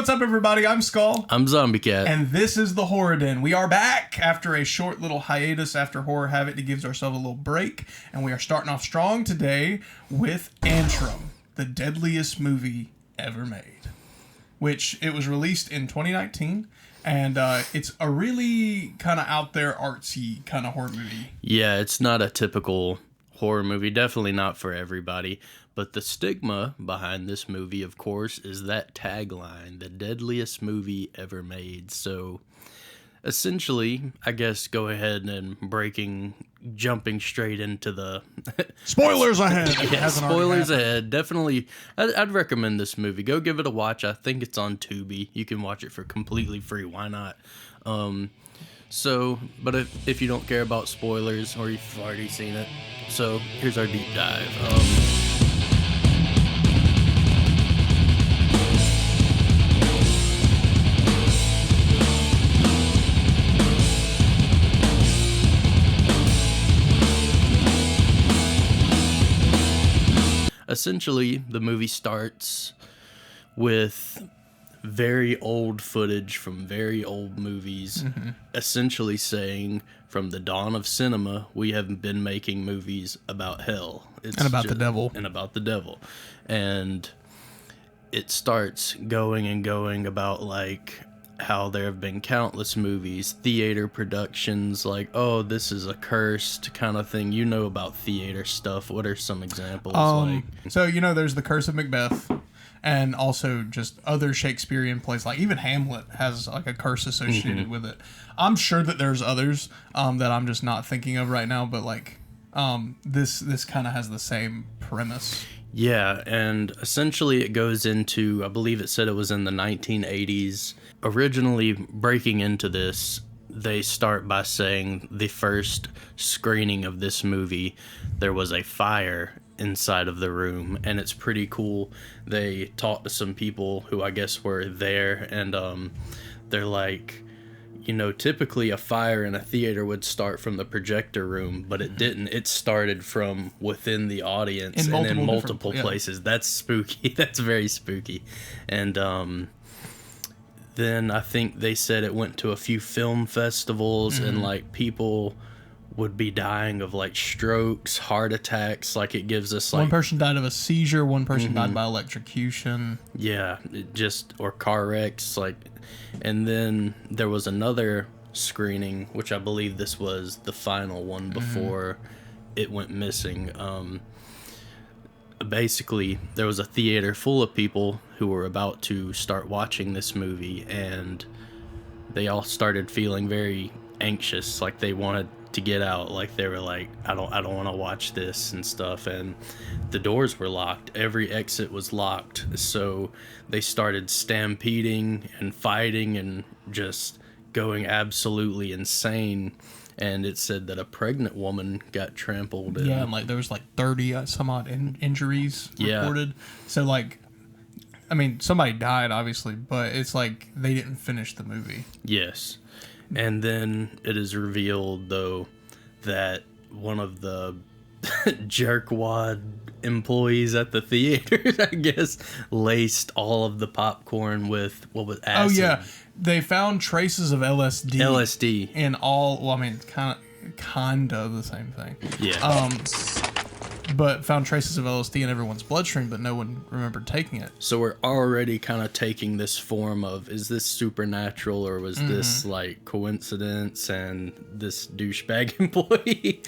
what's up, everybody? I'm Skull. I'm Zombie Cat. And this is the Horror Den. We are back after a short little hiatus after Horror Havoc to give ourselves a little break. And we are starting off strong today with Antrum, the deadliest movie ever made. Which, it was released in 2019. And it's a really kind of out there, artsy kind of horror movie. Yeah, it's not a typical horror movie. Definitely not for everybody. But the stigma behind this movie, of course, is that tagline, the deadliest movie ever made. So, essentially, I guess go ahead and jumping straight into the... Spoilers ahead! Yeah, spoilers ahead. Definitely, I'd recommend this movie. Go give it a watch. I think it's on Tubi. You can watch it for completely free. Why not? But if you don't care about spoilers, or you've already seen it, so here's our deep dive. Essentially, the movie starts with very old footage from very old movies, essentially saying, from the dawn of cinema, we have been making movies about hell. And about the devil. And about the devil. And it starts going and going about, like, how there have been countless movies, theater productions, like, oh, this is a cursed kind of thing. You know about theater stuff. What are some examples? So, there's The Curse of Macbeth, and also just other Shakespearean plays, like even Hamlet has like a curse associated with it. I'm sure that there's others that I'm just not thinking of right now, but like this kind of has the same premise. Yeah, and essentially it goes into, I believe it said it was in the 1980s. Originally, breaking into this, they start by saying the first screening of this movie, there was a fire inside of the room, and it's pretty cool. They talked to some people who I guess were there, and they're like, typically a fire in a theater would start from the projector room, but it didn't. It started from within the audience and in multiple places. Yeah. That's spooky. That's very spooky. And then I think they said it went to a few film festivals, and like people would be dying of like strokes, heart attacks. Like it gives us like one person died of a seizure, one person died by electrocution. Yeah, or car wrecks. Like, and then there was another screening, which I believe this was the final one before it went missing. Basically, there was a theater full of people who were about to start watching this movie, and they all started feeling very anxious, like they wanted to get out, like they were like, I don't want to watch this and stuff, and the doors were locked. Every exit was locked, so they started stampeding and fighting and just going absolutely insane. And it said that a pregnant woman got trampled. And like there was like 30 some odd injuries reported. So like, I mean, somebody died obviously, but it's like they didn't finish the movie. Yes. And then it is revealed, though, that one of the jerkwad employees at the theater, I guess, laced all of the popcorn with, what was acid? Oh, yeah. They found traces of LSD. LSD. In all, well, I mean, kind of the same thing. Yeah. But found traces of LSD in everyone's bloodstream, but no one remembered taking it. So we're already kind of taking this form of, is this supernatural, or was this like coincidence and this douchebag employee?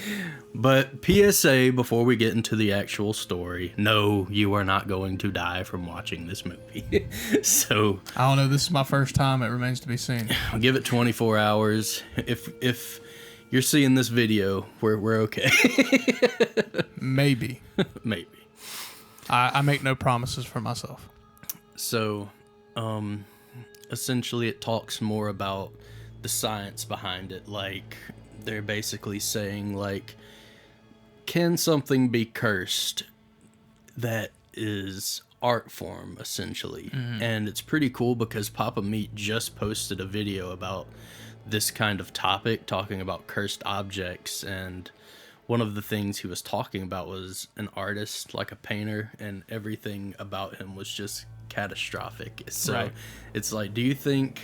But PSA, before we get into the actual story, no, you are not going to die from watching this movie. So I don't know, this is my first time. It remains to be seen. I'll give it 24 hours. If you're seeing this video, we're okay. Maybe. Maybe. I make no promises for myself. So, essentially it talks more about the science behind it. Like, they're basically saying, like, can something be cursed that is art form, essentially? And it's pretty cool because Papa Meat just posted a video about this kind of topic, talking about cursed objects, and one of the things he was talking about was an artist, like a painter, and everything about him was just catastrophic. So Right. it's like, do you think,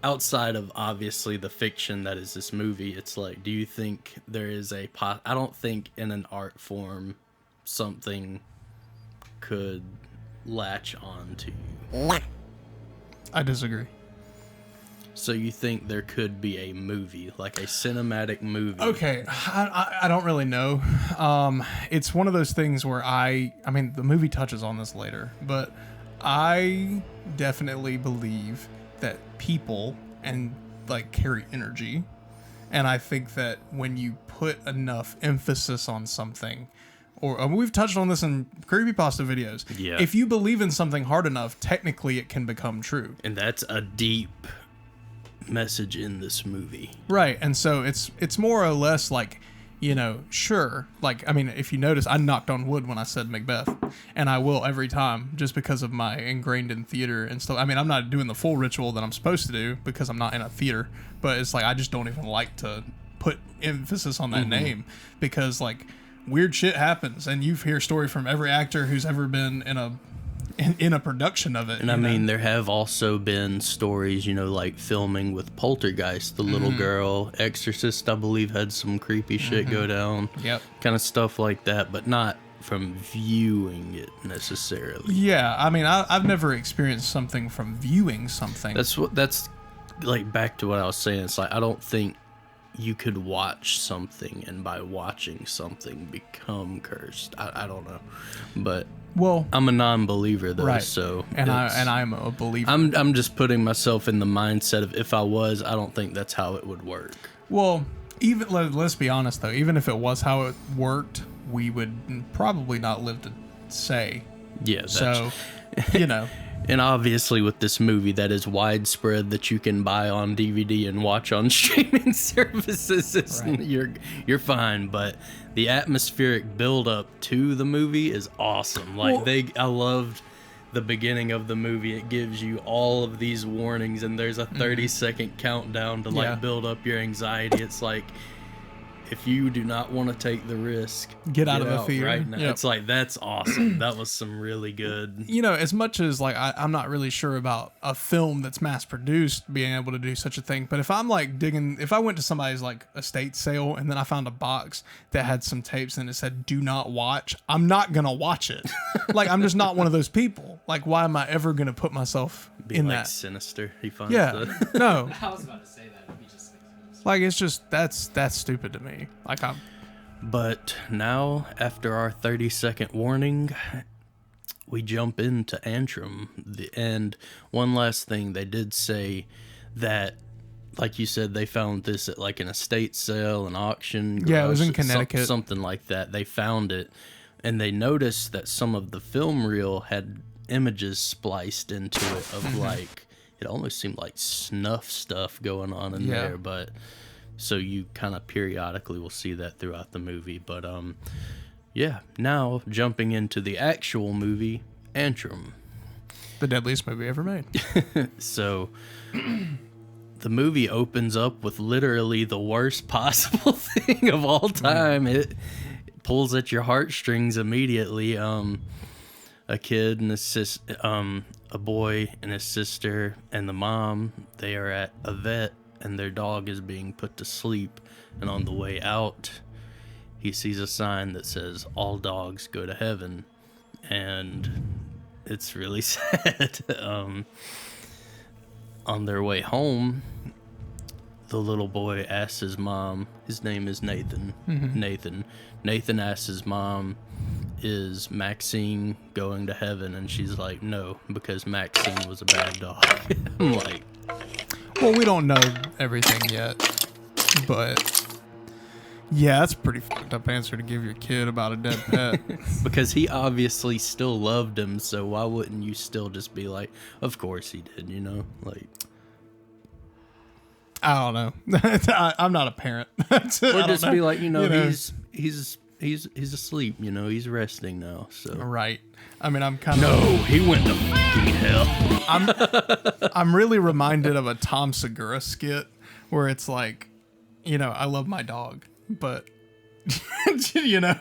outside of obviously the fiction that is this movie, it's like, do you think there is I don't think in an art form something could latch on to you. I disagree. So you think there could be a movie, like a cinematic movie? Okay, I don't really know. It's one of those things where I mean, the movie touches on this later, but I definitely believe that people and like carry energy, and I think that when you put enough emphasis on something, or we've touched on this in creepypasta videos. Yeah. If you believe in something hard enough, technically it can become true. And that's a deep message in this movie. Right. And so it's more or less like, you know, sure. Like, I mean, if you notice, I knocked on wood when I said Macbeth, and I will every time just because of my ingrained in theater and stuff. I mean, I'm not doing the full ritual that I'm supposed to do because I'm not in a theater, but it's like, I just don't even like to put emphasis on that name because like weird shit happens, and you hear story from every actor who's ever been in a production of it. And I mean, there have also been stories, you know, like filming with Poltergeist, the little girl, Exorcist, I believe, had some creepy shit go down. Yep. Kind of stuff like that, but not from viewing it necessarily. Yeah, I mean, I've never experienced something from viewing something. That's like back to what I was saying. It's like, I don't think you could watch something and by watching something become cursed. I don't know, but well, I'm a non-believer though, right. so and I'm a believer. I'm just putting myself in the mindset of if I was, I don't think that's how it would work. Well, even let's be honest though, even if it was how it worked, we would probably not live to say. Yeah, that's, so you know. And obviously with this movie that is widespread that you can buy on DVD and watch on streaming services, Right. you're fine. But the atmospheric build up to the movie is awesome. Like I loved the beginning of the movie. It gives you all of these warnings and there's a 30-second countdown to like build up your anxiety. It's like, if you do not want to take the risk, Get out of the theater right now. Yep. It's like, that's awesome. That was some really good. You know, as much as like I'm not really sure about a film that's mass produced being able to do such a thing, but if I'm like if I went to somebody's like estate sale and then I found a box that had some tapes and it said "Do not watch," I'm not gonna watch it. Like, I'm just not one of those people. Like, why am I ever gonna put myself in like that? Sinister. He finds Yeah, no. I was about to say that. It'd be just Like, it's just that's stupid to me. Like, But now, after our 30-second warning, we jump into Antrim. And one last thing, they did say that, like you said, they found this at like an estate sale, an auction. Yeah, it was in garage, Connecticut. Something like that. They found it, and they noticed that some of the film reel had images spliced into it of like, it almost seemed like snuff stuff going on in there, but so you kind of periodically will see that throughout the movie. But yeah, now jumping into the actual movie, Antrim. the deadliest movie ever made. So the movie opens up with literally the worst possible thing of all time. It pulls at your heartstrings immediately. A kid and a boy and his sister and the mom, they are at a vet and their dog is being put to sleep. And on the way out, he sees a sign that says, "All dogs go to heaven." And it's really sad. On their way home, the little boy asks his mom, his name is Nathan. Nathan asks his mom, "Is Maxine going to heaven?" And she's like, "No, because Maxine was a bad dog." I'm like, Well, we don't know everything yet, but yeah, that's a pretty fucked up answer to give your kid about a dead pet. because he obviously still loved him, so why wouldn't you still just be like, of course he did, you know? Like, I don't know. I'm not a parent. or just be like, you know, he's asleep, you know, he's resting now, so. Right. I mean, I'm kind No, of. he went to fucking hell. I'm really reminded of a Tom Segura skit where it's like, you know, I love my dog, but you know,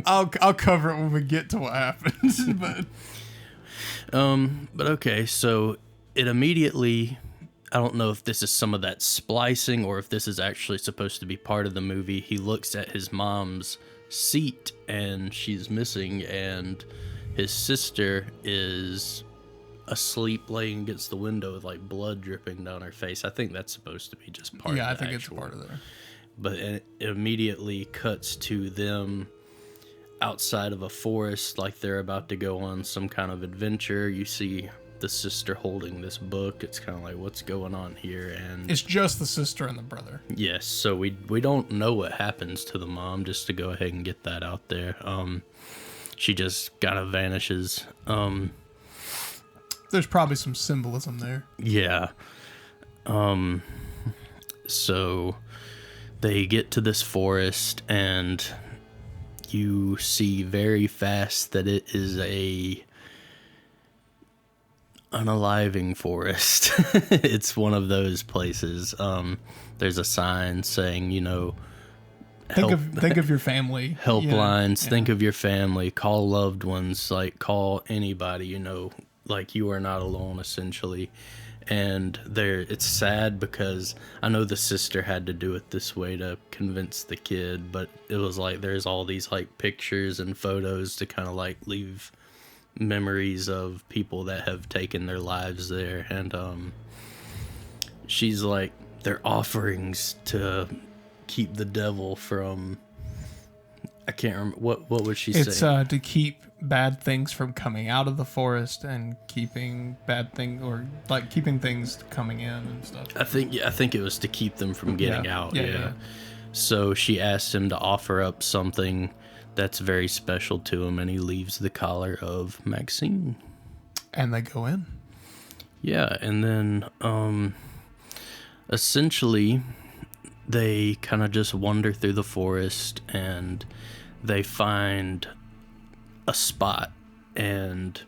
I'll cover it when we get to what happens. But But okay, so it immediately, I don't know if this is some of that splicing or if this is actually supposed to be part of the movie. He looks at his mom's seat and she's missing, and his sister is asleep laying against the window with like blood dripping down her face. I think that's supposed to be just part of Yeah, the I think actual, it's part of there. But it immediately cuts to them outside of a forest, like they're about to go on some kind of adventure. You see the sister holding this book. It's kind of like, what's going on here? And It's just the sister and the brother. yes, so we don't know what happens to the mom, just to go ahead and get that out there. She just kind of vanishes. There's probably some symbolism there. Yeah. So they get to this forest, and you see very fast that it is a unaliving forest. It's one of those places. There's a sign saying, Think of your family. helplines, Yeah. think of your family, call loved ones, like call anybody, like you are not alone, essentially. And it's sad because I know the sister had to do it this way to convince the kid, but it was like there's all these like pictures and photos to kind of like leave memories of people that have taken their lives there. And she's like, they're offerings to keep the devil from, I can't remember what would she say? It's to keep bad things from coming out of the forest and keeping keeping things coming in and stuff. I think it was to keep them from getting out. Yeah. So she asked him to offer up something that's very special to him, and he leaves the collar of Maxine. And they go in. Yeah, and then essentially they kind of just wander through the forest, and they find a spot, and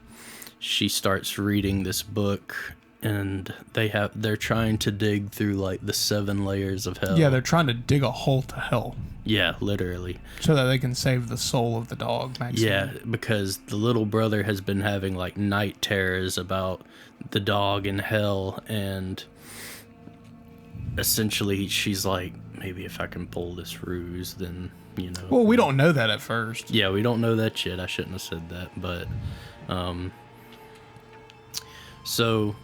she starts reading this book, and they're trying to dig through like the 7 layers of hell. Yeah, they're trying to dig a hole to hell Yeah, literally. so that they can save the soul of the dog, Maxine. Yeah, because the little brother has been having like night terrors about the dog in hell, and essentially she's like, maybe if I can pull this ruse, then Well, we don't know that at first. Yeah, we don't know that yet. I shouldn't have said that, but so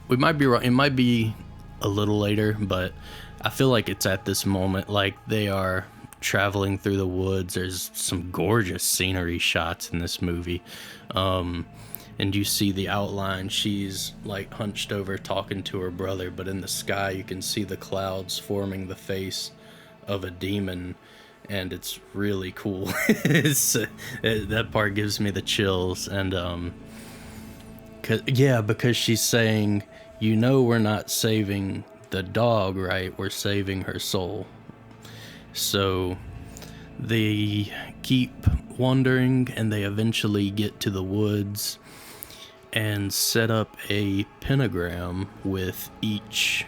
we might be wrong. It might be a little later, but I feel like it's at this moment. Like they are traveling through the woods. There's some gorgeous scenery shots in this movie, and you see the outline. She's like hunched over talking to her brother, but in the sky you can see the clouds forming the face of a demon. And it's really cool. That part gives me the chills. And because she's saying, we're not saving the dog, right? We're saving her soul. So they keep wandering, and they eventually get to the woods and set up a pentagram with each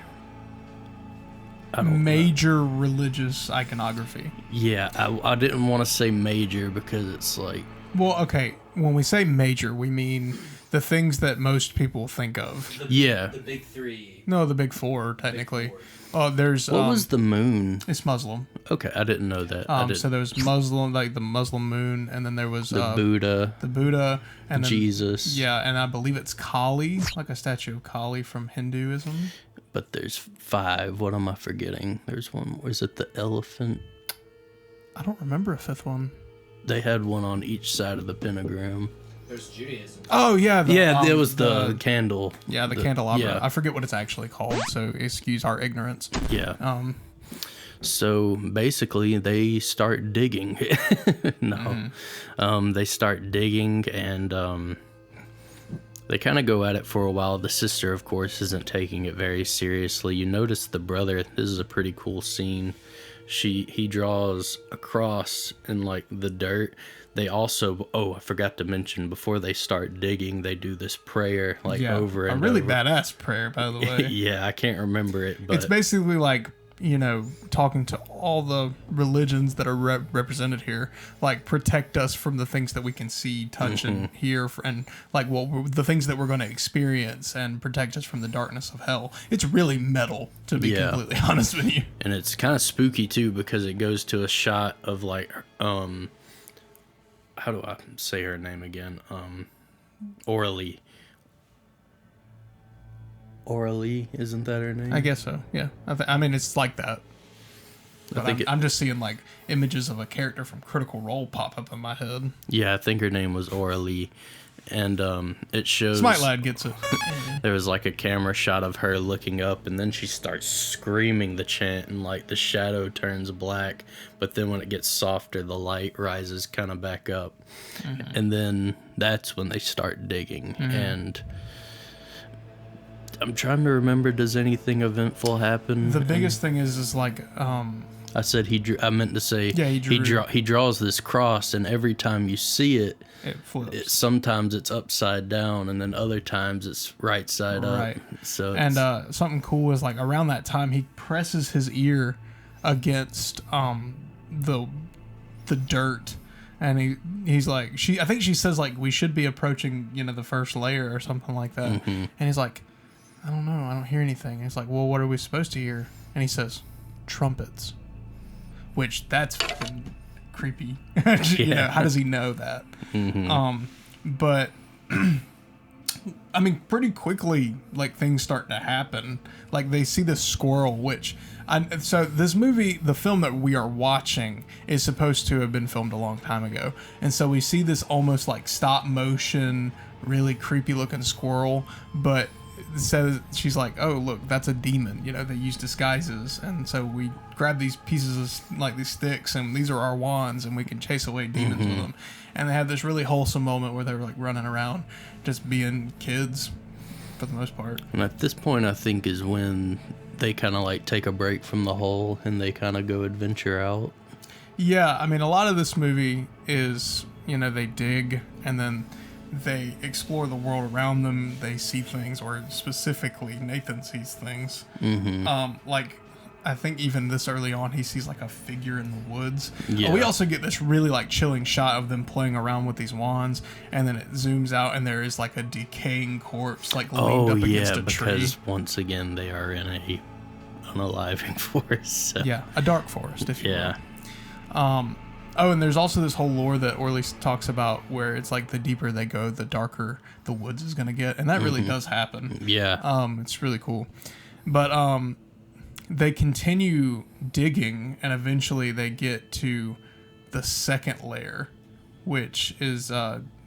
Major religious iconography. Yeah, I didn't want to say major because it's like... Well, okay, when we say major, we mean the things that most people think of. The big 3. No, the big 4, technically. There's... What was the moon? It's Muslim. Okay, I didn't know that. So there was Muslim, like the Muslim moon, and then there was... The Buddha. The Buddha. And then, Jesus. Yeah, and I believe it's Kali, like a statue of Kali from Hinduism. But there's 5. What am I forgetting? There's one. Was it the elephant? I don't remember a 5th one. They had one on each side of the pentagram. There's Judaism. Oh, yeah. It was the candle. Yeah, the candelabra. Yeah. I forget what it's actually called, so excuse our ignorance. Yeah. So basically, they start digging. No. They start digging, and they kind of go at it for a while. The sister, of course, isn't taking it very seriously. You notice the brother. This is a pretty cool scene. He draws a cross in like the dirt. They also, I forgot to mention, before they start digging, they do this prayer over and a really over. badass prayer, by the way. Yeah, I can't remember it, but It's basically like talking to all the religions that are represented here, like protect us from the things that we can see, touch, and hear, and like the things that we're going to experience, and protect us from the darkness of hell. It's really metal, to be completely honest with you. And it's kind of spooky too, because it goes to a shot of like, how do I say her name again? Eerie. Eerie, isn't that her name? I guess so. Yeah. I mean, it's like that. But I'm just seeing like images of a character from Critical Role pop up in my head. Yeah, I think her name was Eerie, and it shows. Smite Lad gets it. There was like a camera shot of her looking up, and then she starts screaming the chant, and like the shadow turns black. But then when it gets softer, the light rises kind of back up, and then that's when they start digging. And I'm trying to remember, does anything eventful happen? The biggest thing is like I said I meant to say he draws this cross, and every time you see it flips. Sometimes it's upside down, and then other times it's right side up. So something cool is like around that time he presses his ear against the dirt, and he's like I think she says like we should be approaching the first layer or something like that, and he's like, I don't know, I don't hear anything. And he's like, well, what are we supposed to hear? And he says, trumpets. Which, that's fucking creepy. How does he know that? But, I mean, pretty quickly, like, things start to happen. Like, they see this squirrel, so this movie, the film that we are watching, is supposed to have been filmed a long time ago. And so we see this almost, like, stop motion, really creepy looking squirrel, but says she's like, oh look, that's a demon, they use disguises, and so we grab these pieces of like these sticks, and these are our wands, and we can chase away demons with them. And they have this really wholesome moment where they're like running around just being kids for the most part. And at this point, I think is when they kind of like take a break from the hole and they kind of go adventure out. Yeah, I mean, a lot of this movie is they dig, and then they explore the world around them. They see things, or specifically Nathan sees things. Like, I think even this early on, he sees like a figure in the woods. Yeah. We also get this really like chilling shot of them playing around with these wands, and then it zooms out, and there is like a decaying corpse like leaned up against a tree. Because once again, they are in a unaliving forest. So. Yeah, a dark forest, if you will. Oh, and there's also this whole lore that Orley talks about where it's like the deeper they go, the darker the woods is going to get. And that really does happen. Yeah. It's really cool. But they continue digging, and eventually they get to the second layer, which is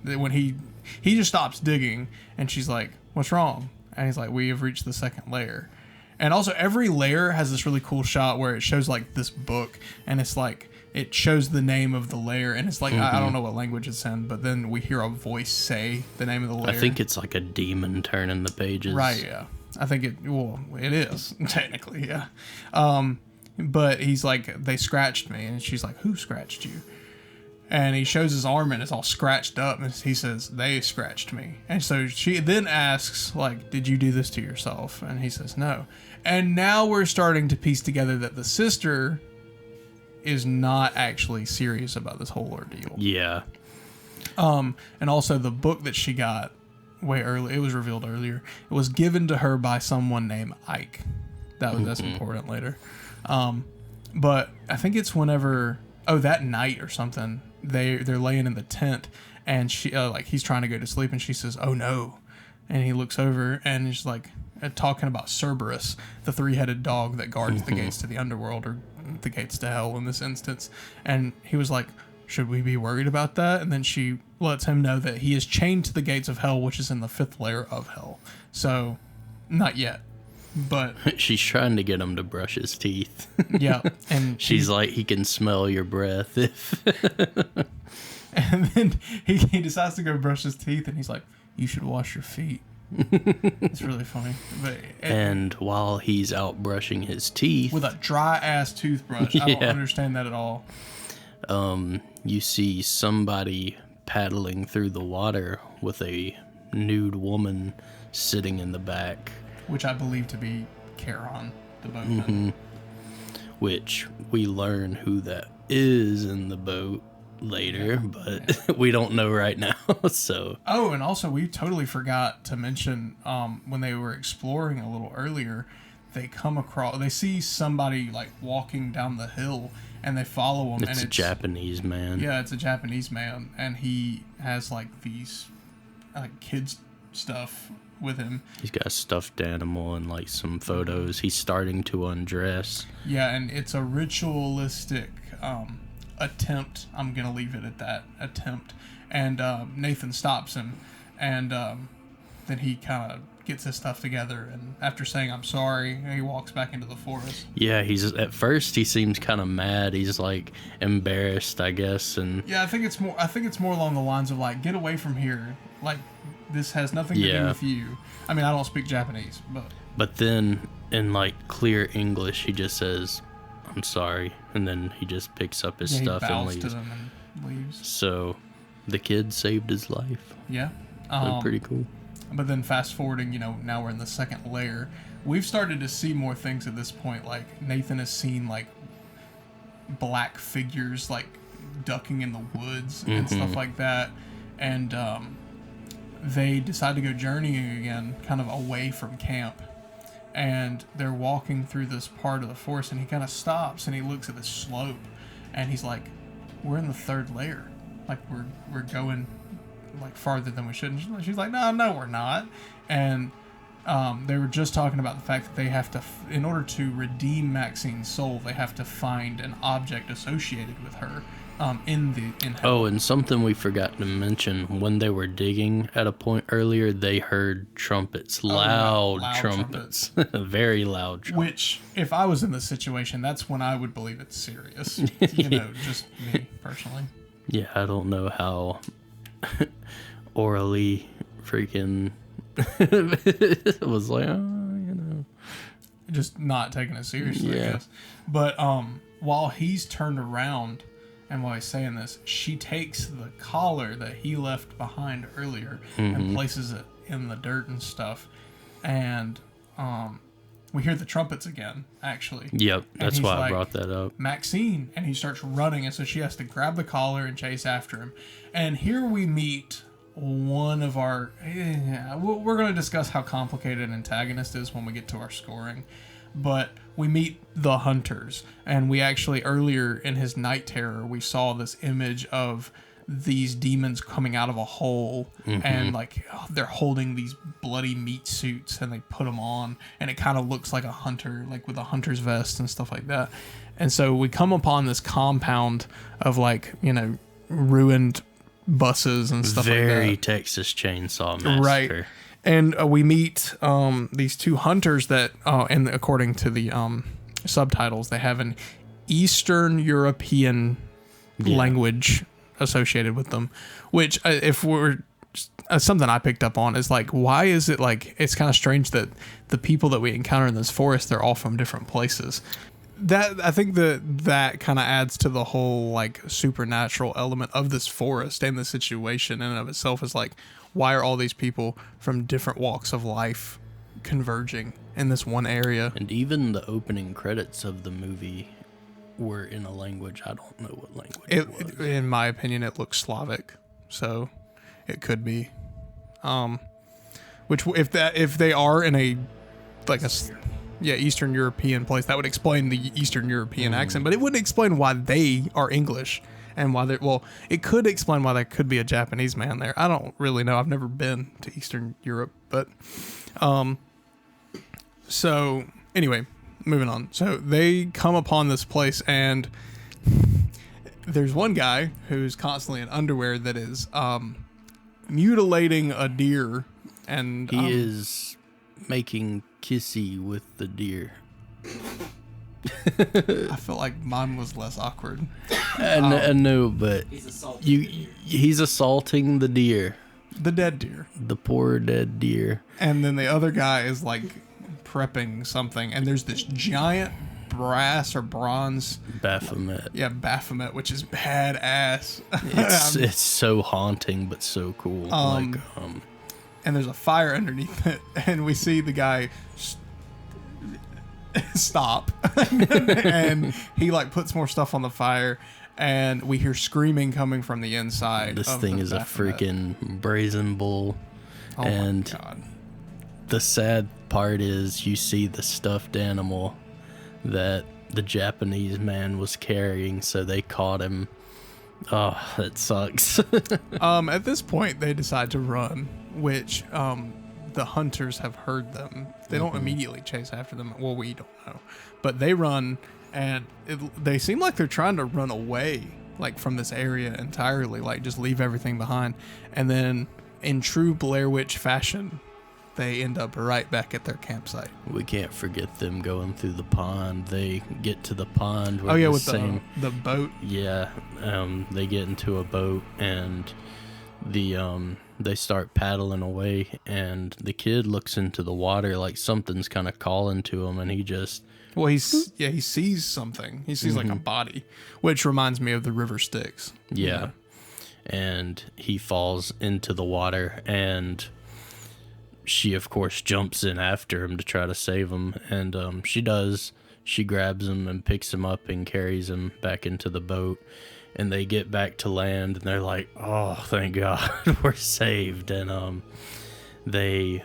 when he just stops digging, and she's like, what's wrong? And he's like, we have reached the second layer. And also every layer has this really cool shot where it shows like this book, and it's like, it shows the name of the layer, and it's like, I don't know what language it's in, but then we hear a voice say the name of the layer. I think it's like a demon turning the pages. Right, yeah. I think it is, technically, yeah. But he's like, they scratched me, and she's like, who scratched you? And he shows his arm, and it's all scratched up, and he says, they scratched me. And so she then asks, like, did you do this to yourself? And he says, no. And now we're starting to piece together that the sister is not actually serious about this whole ordeal. Yeah. And also the book that she got way early, it was revealed earlier, it was given to her by someone named Ike. That's important later. But I think it's whenever, that night or something, they're laying in the tent, and she like he's trying to go to sleep, and she says, oh no. And he looks over, and he's like talking about Cerberus, the three-headed dog that guards the gates to the underworld, or the gates to hell in this instance. And he was like, should we be worried about that? And then she lets him know that he is chained to the gates of hell, which is in the 5th layer of hell. So, not yet. But she's trying to get him to brush his teeth. Yeah. And she's like, he can smell your breath. And then he decides to go brush his teeth, and he's like, you should wash your feet. It's really funny. And while he's out brushing his teeth with a dry ass toothbrush, I don't understand that at all. You see somebody paddling through the water with a nude woman sitting in the back, which I believe to be Charon, the boatman. which we learn who that is in the boat later, but we don't know right now. So oh, and also we totally forgot to mention when they were exploring a little earlier, they see somebody like walking down the hill, and they follow him. It's a Japanese man. Yeah, it's a Japanese man, and he has like these like kids stuff with him. He's got a stuffed animal and like some photos. He's starting to undress. Yeah, and it's a ritualistic attempt. I'm gonna leave it at that attempt. And Nathan stops him, and then he kind of gets his stuff together, and after saying I'm sorry, he walks back into the forest. Yeah, at first he seems kind of mad. He's like embarrassed, I guess, and yeah, I think it's more along the lines of like, get away from here. Like, this has nothing to do with you. I mean, I don't speak Japanese, but then in like clear English, he just says, "I'm sorry," and then he just picks up his stuff he bows and leaves. To them and leaves. So, the kid saved his life. Yeah, pretty cool. But then fast forwarding, now we're in the second layer. We've started to see more things at this point. Like Nathan has seen like black figures like ducking in the woods and stuff like that, and they decide to go journeying again, kind of away from camp. And they're walking through this part of the forest, and he kind of stops and he looks at the slope, and he's like, "We're in the third layer. Like we're going like farther than we should." And she's like, no, we're not. And they were just talking about the fact that they have to, in order to redeem Maxine's soul, they have to find an object associated with her in hell. Oh, and something we forgot to mention, when they were digging at a point earlier, they heard trumpets, loud trumpets. Very loud trumpets. Which, if I was in this situation, that's when I would believe it's serious. Just me personally. Yeah, I don't know how orally freaking was like, just not taking it seriously, I guess. But while he's turned around and while he's saying this, she takes the collar that he left behind earlier and places it in the dirt and stuff, and we hear the trumpets again, actually. Yep, that's why I brought that up. Maxine, and he starts running, and so she has to grab the collar and chase after him. And here we meet one of our... we're going to discuss how complicated an antagonist is when we get to our scoring. But we meet the Hunters, and we actually, earlier in his Night Terror, we saw this image of these demons coming out of a hole, and like they're holding these bloody meat suits, and they put them on, and it kind of looks like a hunter, like with a hunter's vest and stuff like that. And so we come upon this compound of like, ruined buses and stuff like that. Very Texas Chainsaw Massacre. Right. And we meet these two hunters that, and according to the subtitles, they have an Eastern European language associated with them, which if we're something I picked up on is like, why is it like, it's kind of strange that the people that we encounter in this forest, they're all from different places. That I think that kind of adds to the whole like supernatural element of this forest and the situation in and of itself. Is like, why are all these people from different walks of life converging in this one area? And even the opening credits of the movie were in a language I don't know what language it was. In my opinion, it looks Slavic, so it could be. Which if they are in a like a Eastern European place, that would explain the Eastern European accent, but it wouldn't explain why they are English and why they it could explain why there could be a Japanese man there. I don't really know. I've never been to Eastern Europe, but so anyway, moving on. So they come upon this place, and there's one guy who's constantly in underwear that is mutilating a deer, and he is making kissy with the deer. I feel like mine was less awkward. I know, but he's assaulting the deer. The dead deer. The poor dead deer. And then the other guy is like prepping something, and there's this giant brass or bronze Baphomet. Yeah, Baphomet, which is badass. It's so haunting, but so cool. And there's a fire underneath it, and we see the guy stop. And he like puts more stuff on the fire, and we hear screaming coming from the inside. This of thing the is a Baphomet. freaking brazen bull. Oh And my God. the sad part is you see the stuffed animal that the Japanese man was carrying, so they caught him. Oh, that sucks. At this point, they decide to run, which the hunters have heard them. They don't immediately chase after them. Well, we don't know, but they run, and they seem like they're trying to run away, like from this area entirely, like just leave everything behind. And then, in true Blair Witch fashion, they end up right back at their campsite. We can't forget them going through the pond. They get to the pond where With the boat. Yeah, they get into a boat, and they start paddling away, and the kid looks into the water like something's kind of calling to him, and he just... Well, he sees something. He sees like a body, which reminds me of the river Styx. Yeah. And he falls into the water, and she, of course, jumps in after him to try to save him, and she does. She grabs him and picks him up and carries him back into the boat, and they get back to land, and they're like, oh, thank God, we're saved. And they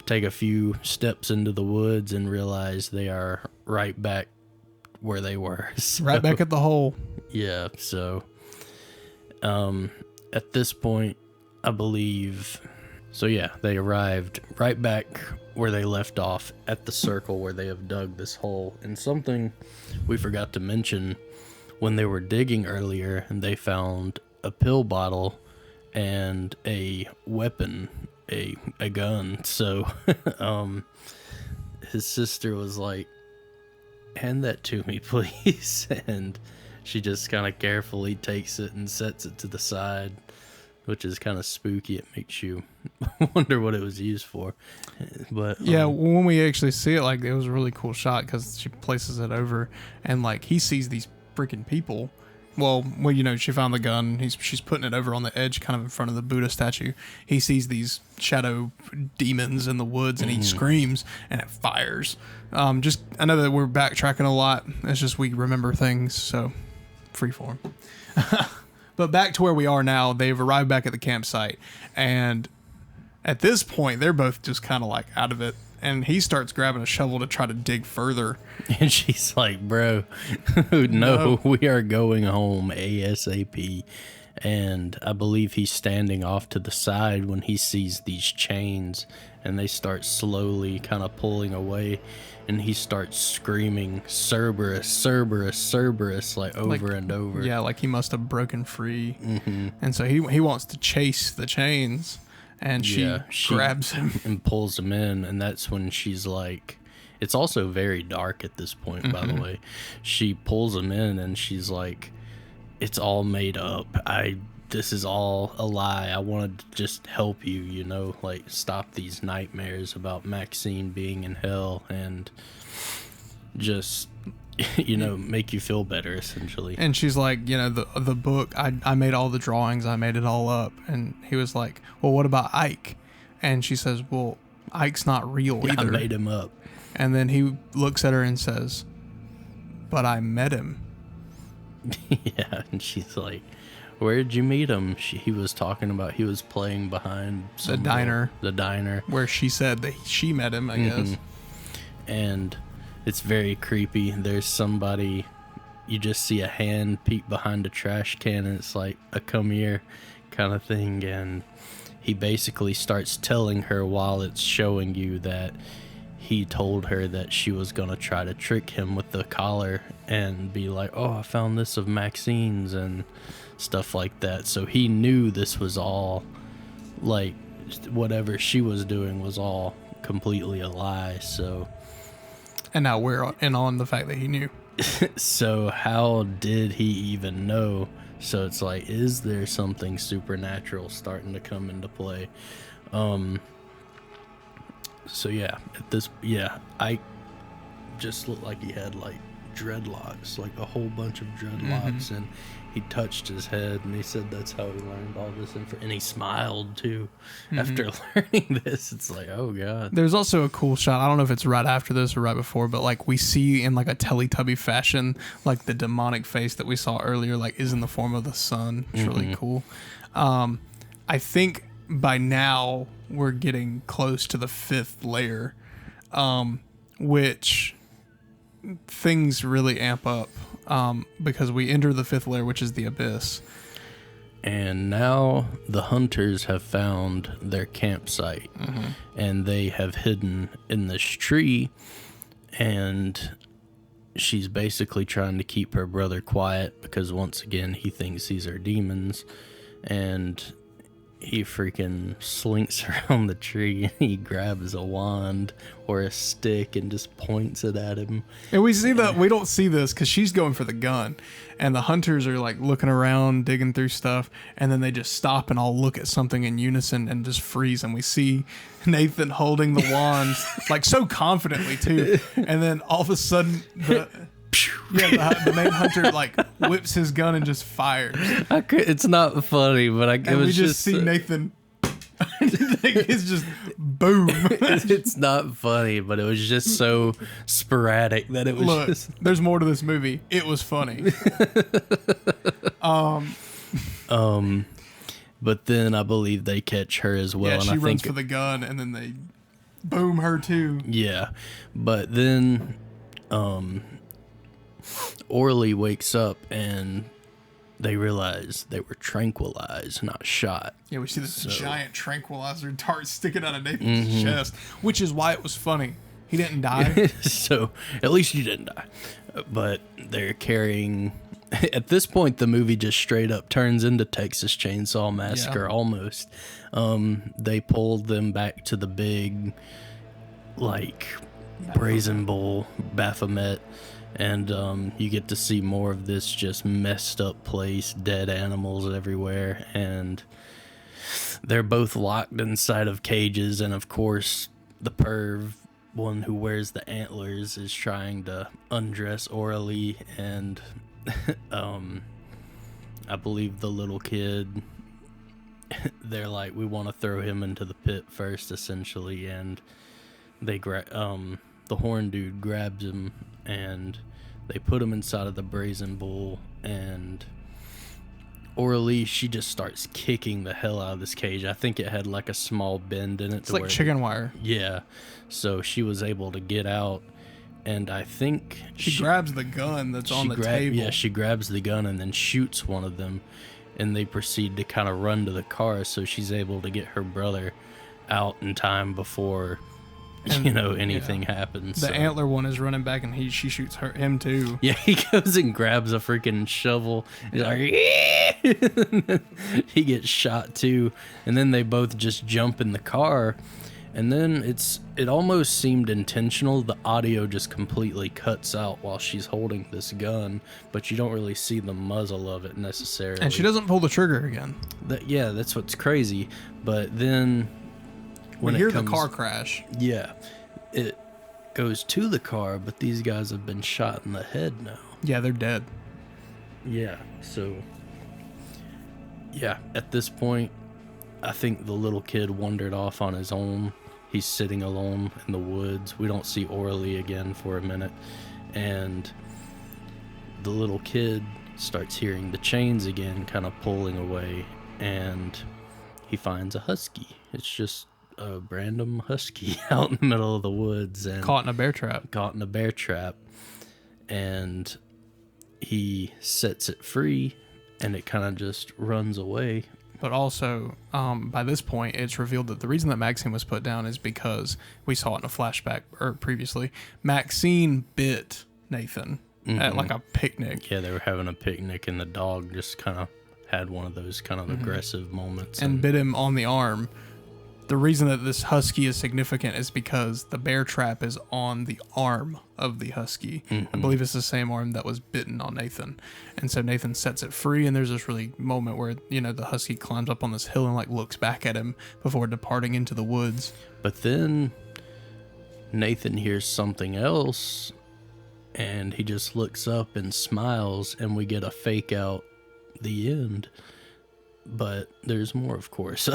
take a few steps into the woods and realize they are right back where they were. So, Right back at the hole. yeah, so at this point, I believe... So yeah, they arrived right back where they left off at the circle where they have dug this hole. And something we forgot to mention, when they were digging earlier, they found a pill bottle and a weapon, a gun. So his sister was like, hand that to me, please. And she just kind of carefully takes it and sets it to the side, which is kind of spooky. It makes you wonder what it was used for. But yeah, when we actually see it, like, it was a really cool shot because she places it over, and like he sees these freaking people. Well, she found the gun. She's putting it over on the edge, kind of in front of the Buddha statue. He sees these shadow demons in the woods, and he screams, and it fires. I know that we're backtracking a lot. It's just we remember things, so freeform. But back to where we are now, they've arrived back at the campsite, and at this point, they're both just kind of like out of it, and he starts grabbing a shovel to try to dig further. And she's like, bro, no, we are going home ASAP. And I believe he's standing off to the side when he sees these chains, and they start slowly kind of pulling away, and he starts screaming Cerberus, Cerberus, Cerberus, like over and over. Yeah, like he must have broken free. And so he wants to chase the chains, and she grabs him and pulls him in, and that's when she's like, it's also very dark at this point, by the way. She pulls him in, and she's like, it's all made up. This is all a lie. I wanted to just help you, like stop these nightmares about Maxine being in hell, and just, make you feel better, essentially. And she's like, the book, I made all the drawings, I made it all up. And he was like, well, what about Ike? And she says, well, Ike's not real either. I made him up. And then he looks at her and says, but I met him. Yeah, and she's like, where'd you meet him? He was talking about he was playing behind The diner. Where she said that she met him, I guess. And it's very creepy. There's somebody, you just see a hand peek behind a trash can, and it's like a come here kind of thing. And he basically starts telling her while it's showing you that he told her that she was going to try to trick him with the collar and be like, oh, I found this of Maxine's and stuff like that. So he knew this was all, like, whatever she was doing was all completely a lie. So, and now we're in on the fact that he knew. So how did he even know? So it's like, is there something supernatural starting to come into play? So yeah, I just looked like he had like dreadlocks, like a whole bunch of dreadlocks, and he touched his head, and he said that's how he learned all this and he smiled too after learning this. It's like, oh god. There's also a cool shot, I don't know if it's right after this or right before, but like we see in like a Teletubby fashion, like the demonic face that we saw earlier, like is in the form of the sun. It's really cool. I think by now we're getting close to the 5th layer, which things really amp up, because we enter the 5th layer, which is the abyss. And now the hunters have found their campsite, and they have hidden in this tree, and she's basically trying to keep her brother quiet because once again he thinks these are demons, and he freaking slinks around the tree and he grabs a wand or a stick and just points it at him. And we see that we don't see this because she's going for the gun, and the hunters are like looking around, digging through stuff, and then they just stop and all look at something in unison and just freeze. And we see Nathan holding the wand like so confidently too, and then all of a sudden the main hunter like whips his gun and just fires. It's not funny, but it was we just see Nathan. It's just boom. It's not funny, but it was just so sporadic that it was just. There's more to this movie. It was funny. But then I believe they catch her as well. Yeah, and she I runs think for the gun, and then they boom her too. Yeah, but then Orly wakes up and they realize they were tranquilized, not shot. Yeah, we see this giant tranquilizer dart sticking out of Nathan's chest, which is why it was funny. He didn't die. So at least you didn't die. But they're carrying. At this point, the movie just straight up turns into Texas Chainsaw Massacre almost. They pulled them back to the big, like, brazen bull Baphomet. And you get to see more of this just messed up place, dead animals everywhere, and they're both locked inside of cages. And of course, the perv one who wears the antlers is trying to undress Orly, and I believe the little kid, they're like, we want to throw him into the pit first, essentially, and they the horn dude grabs him and they put him inside of the brazen bull, and Orly, she just starts kicking the hell out of this cage. I think it had like a small bend in it. It's like chicken wire. Yeah. So she was able to get out, and I think she grabs the gun that's on the table. Yeah, she grabs the gun and then shoots one of them, and they proceed to kind of run to the car, so she's able to get her brother out in time before anything happens. The antler one is running back, and she shoots him too. Yeah, he goes and grabs a freaking shovel. He's like, yeah! He gets shot too, and then they both just jump in the car, and then it almost seemed intentional. The audio just completely cuts out while she's holding this gun, but you don't really see the muzzle of it necessarily. And she doesn't pull the trigger again. That's what's crazy. But then when we hear the car crash. Yeah, it goes to the car, but these guys have been shot in the head now. Yeah, they're dead. Yeah, so yeah, at this point, I think the little kid wandered off on his own. He's sitting alone in the woods. We don't see Orly again for a minute, and the little kid starts hearing the chains again kind of pulling away, and he finds a husky. It's just a random husky out in the middle of the woods, and caught in a bear trap, and he sets it free, and it kind of just runs away. But also, by this point, it's revealed that the reason that Maxine was put down is because we saw it in a flashback previously. Maxine bit Nathan at like a picnic. Yeah, they were having a picnic, and the dog just kind of had one of those kind of aggressive moments and bit him on the arm. The reason that this husky is significant is because the bear trap is on the arm of the husky. I believe it's the same arm that was bitten on Nathan. And so Nathan sets it free, and there's this really moment where, the husky climbs up on this hill and like looks back at him before departing into the woods. But then Nathan hears something else, and he just looks up and smiles, and we get a fake out the end. But there's more, of course.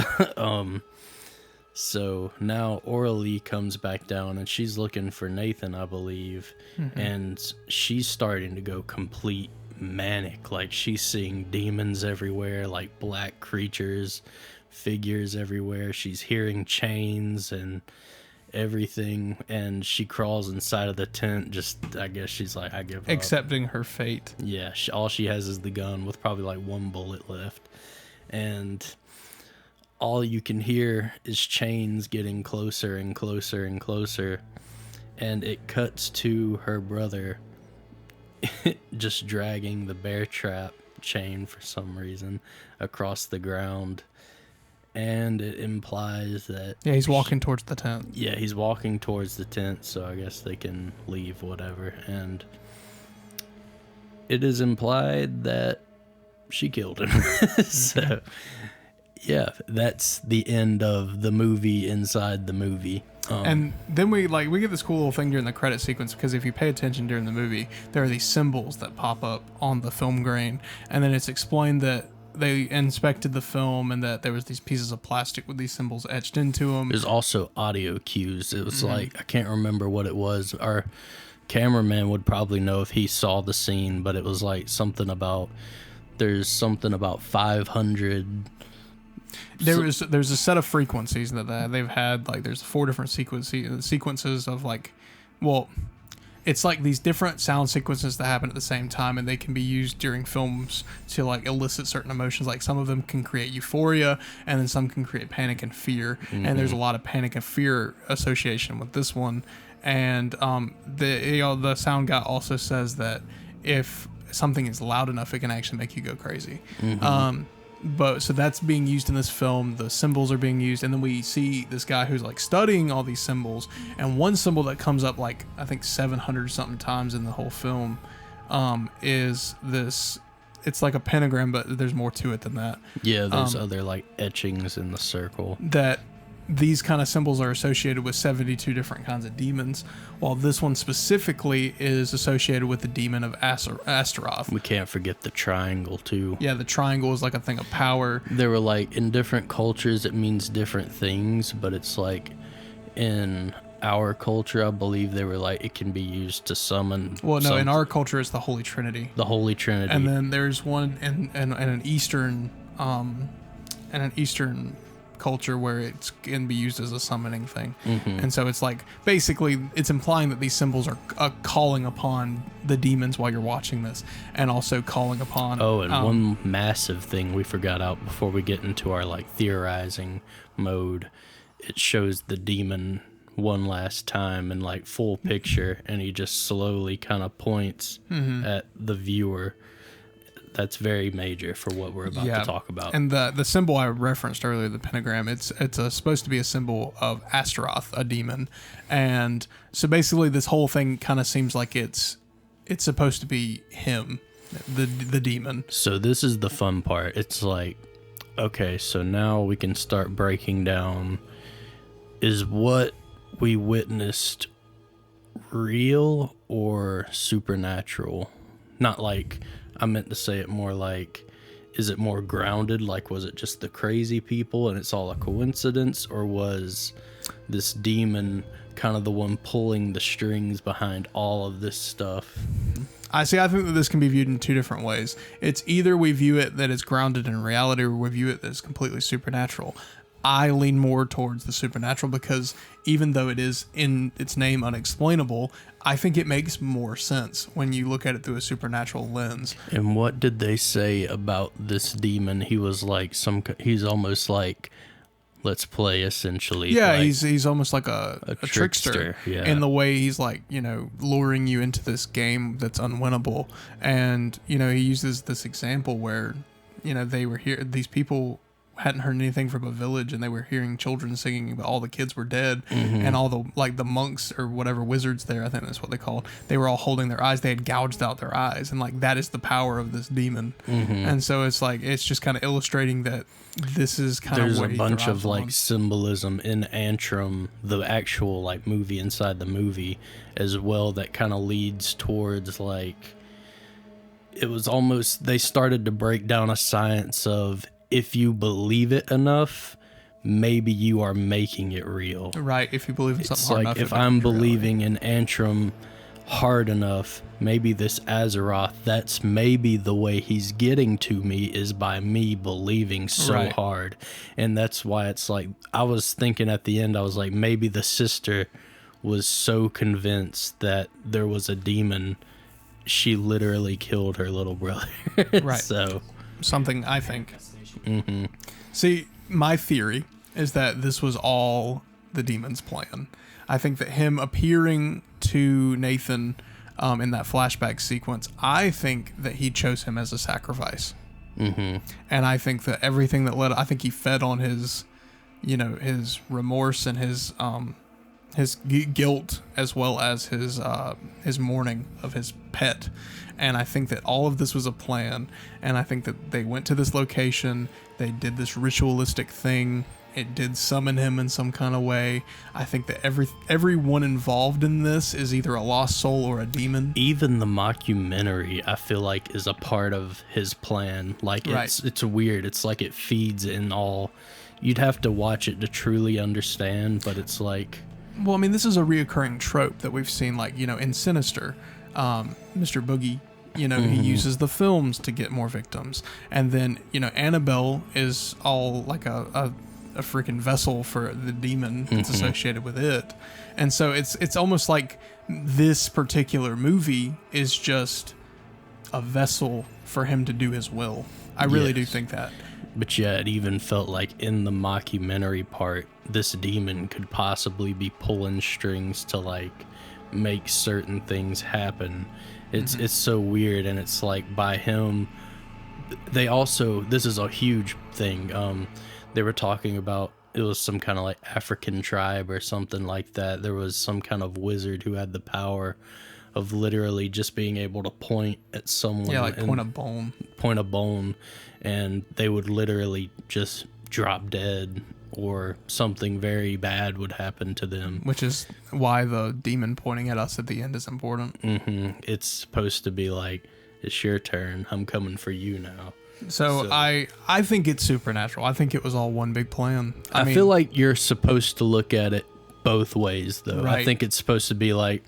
So now Orally comes back down, and she's looking for Nathan, I believe, and she's starting to go complete manic. Like, she's seeing demons everywhere, like black creatures, figures everywhere. She's hearing chains and everything, and she crawls inside of the tent. Just, I guess she's like, I give up. Accepting her fate. Yeah, all she has is the gun with probably like one bullet left, and all you can hear is chains getting closer and closer and closer, and it cuts to her brother just dragging the bear trap chain for some reason across the ground, and it implies that he's walking towards the tent. Yeah, he's walking towards the tent, so I guess they can leave, whatever. And it is implied that she killed him. So yeah, that's the end of the movie inside the movie. And then we get this cool little thing during the credit sequence, because if you pay attention during the movie, there are these symbols that pop up on the film grain, and then it's explained that they inspected the film and that there was these pieces of plastic with these symbols etched into them. There's also audio cues. It was like, I can't remember what it was. Our cameraman would probably know if he saw the scene, but it was like there's something about 500. There's a set of frequencies that they've had. Like, there's 4 different sequences of, like, well, it's like these different sound sequences that happen at the same time, and they can be used during films to, like, elicit certain emotions. Like, some of them can create euphoria, and then some can create panic and fear. And there's a lot of panic and fear association with this one. And the sound guy also says that if something is loud enough, it can actually make you go crazy. But so that's being used in this film. The symbols are being used, and then we see this guy who's like studying all these symbols. And one symbol that comes up, like, I think 700 something times in the whole film, is this. It's like a pentagram, but there's more to it than that. Yeah, there's other like etchings in the circle. That these kind of symbols are associated with 72 different kinds of demons, while this one specifically is associated with the demon of Astaroth. We can't forget the triangle, too. Yeah, the triangle is like a thing of power. They were like, in different cultures, it means different things, but it's like, in our culture, I believe they were like, it can be used to summon. Well, no, in our culture, it's the Holy Trinity. The Holy Trinity. And then there's one in an Eastern, culture where it can be used as a summoning thing. And so it's like, basically it's implying that these symbols are calling upon the demons while you're watching this, and also calling upon one massive thing we forgot out before we get into our like theorizing mode. It shows the demon one last time in like full picture, and he just slowly kind of points at the viewer. That's very major for what we're about to talk about. And the symbol I referenced earlier, the pentagram, it's supposed to be a symbol of Astaroth, a demon. And so basically this whole thing kind of seems like it's supposed to be him, the demon. So this is the fun part. It's like, okay, so now we can start breaking down, is what we witnessed real or supernatural? Not like, I meant to say it more like, is it more grounded? Like, was it just the crazy people and it's all a coincidence? Or was this demon kind of the one pulling the strings behind all of this stuff? I think that this can be viewed in 2 different ways. It's either we view it that it's grounded in reality, or we view it that it's completely supernatural. I lean more towards the supernatural, because even though it is in its name unexplainable, I think it makes more sense when you look at it through a supernatural lens. And what did they say about this demon? He was like he's almost like, let's play, essentially. Yeah, like he's almost like a trickster. Yeah. In the way he's like, luring you into this game that's unwinnable. And, he uses this example where, they were here, these people hadn't heard anything from a village, and they were hearing children singing, but all the kids were dead, and all the monks or whatever wizards there, I think that's what they called. They were all holding their eyes. They had gouged out their eyes, and like that is the power of this demon. And so it's like it's just kind of illustrating that this is kind of there's what a he bunch thrives of like on. symbolism in Antrim, the actual like movie inside the movie as well, that kind of leads towards like it was almost they started to break down a science of if you believe it enough, maybe you are making it real. Right, if you believe in something It's hard like enough, if I'm believing in Antrim hard enough, maybe this Azeroth, that's maybe the way he's getting to me is by me believing so hard. And that's why it's like, I was thinking at the end, I was like, maybe the sister was so convinced that there was a demon, she literally killed her little brother. Right. So something I think. See, my theory is that this was all the demon's plan. I think that him appearing to Nathan in that flashback sequence, I think that he chose him as a sacrifice. And I think that everything that I think he fed on his, his remorse and his guilt, as well as his mourning of his pet. And I think that all of this was a plan. And I think that they went to this location, they did this ritualistic thing. It did summon him in some kind of way. I think that everyone involved in this is either a lost soul or a demon. Even the mockumentary, I feel like, is a part of his plan. Like, it's weird. It's like it feeds in all. You'd have to watch it to truly understand, but it's like... Well, I mean, this is a reoccurring trope that we've seen, like, in Sinister. Mr. Boogie, he uses the films to get more victims. And then, Annabelle is all like a freaking vessel for the demon that's associated with it. And so it's almost like this particular movie is just a vessel for him to do his will. I really do think that. But yeah, it even felt like in the mockumentary part, this demon could possibly be pulling strings to like make certain things happen. It's so weird, and it's like by him, they also, this is a huge thing. They were talking about, it was some kind of like African tribe or something like that. There was some kind of wizard who had the power of literally just being able to point at someone. Yeah, like point a bone. And they would literally just drop dead, or something very bad would happen to them. Which is why the demon pointing at us at the end is important. It's supposed to be like, it's your turn. I'm coming for you now. So I think it's supernatural. I think it was all one big plan. I mean, feel like you're supposed to look at it both ways, though. Right. I think it's supposed to be like,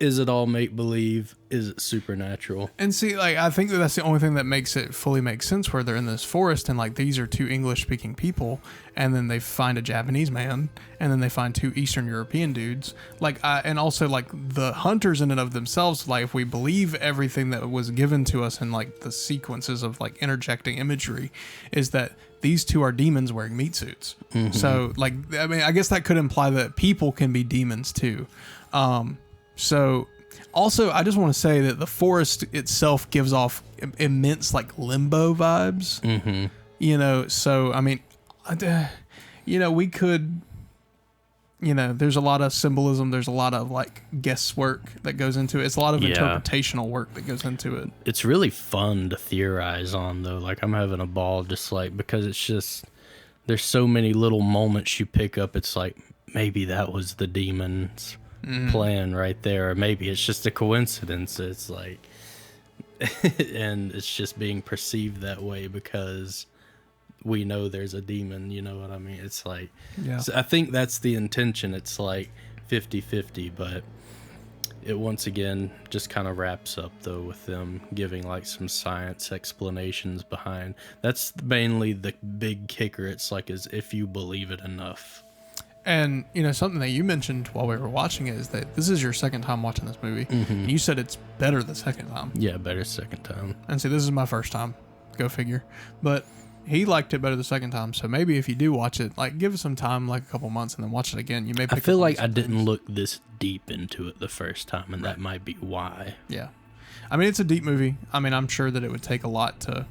is it all make-believe? Is it supernatural? And see, like, I think that's the only thing that makes it fully make sense, where they're in this forest and like these are two English-speaking people, and then they find a Japanese man, and then they find two Eastern European dudes. Like, and also like the hunters in and of themselves, like if we believe everything that was given to us in like the sequences of like interjecting imagery, is that these two are demons wearing meat suits. So like, I mean, I guess that could imply that people can be demons too. So also, I just want to say that the forest itself gives off immense like limbo vibes. So I mean, we could, there's a lot of symbolism. There's a lot of like guesswork that goes into it. It's a lot of interpretational work that goes into it. It's really fun to theorize on, though. Like, I'm having a ball just like, because it's just, there's so many little moments you pick up. It's like, maybe that was the demon's plan right there, or maybe it's just a coincidence. It's like, and it's just being perceived that way because we know there's a demon, you know what I mean? It's like, so I think that's the intention. It's like 50-50, but it once again just kind of wraps up though with them giving like some science explanations behind. That's mainly the big kicker. It's like, is if you believe it enough. And, something that you mentioned while we were watching it is that this is your second time watching this movie. And you said it's better the second time. Yeah, better second time. And see, this is my first time. Go figure. But he liked it better the second time. So maybe if you do watch it, like, give it some time, like a couple months, and then watch it again. You may pick I feel like I didn't look this deep into it the first time, and that might be why. Yeah. I mean, it's a deep movie. I mean, I'm sure that it would take a lot to...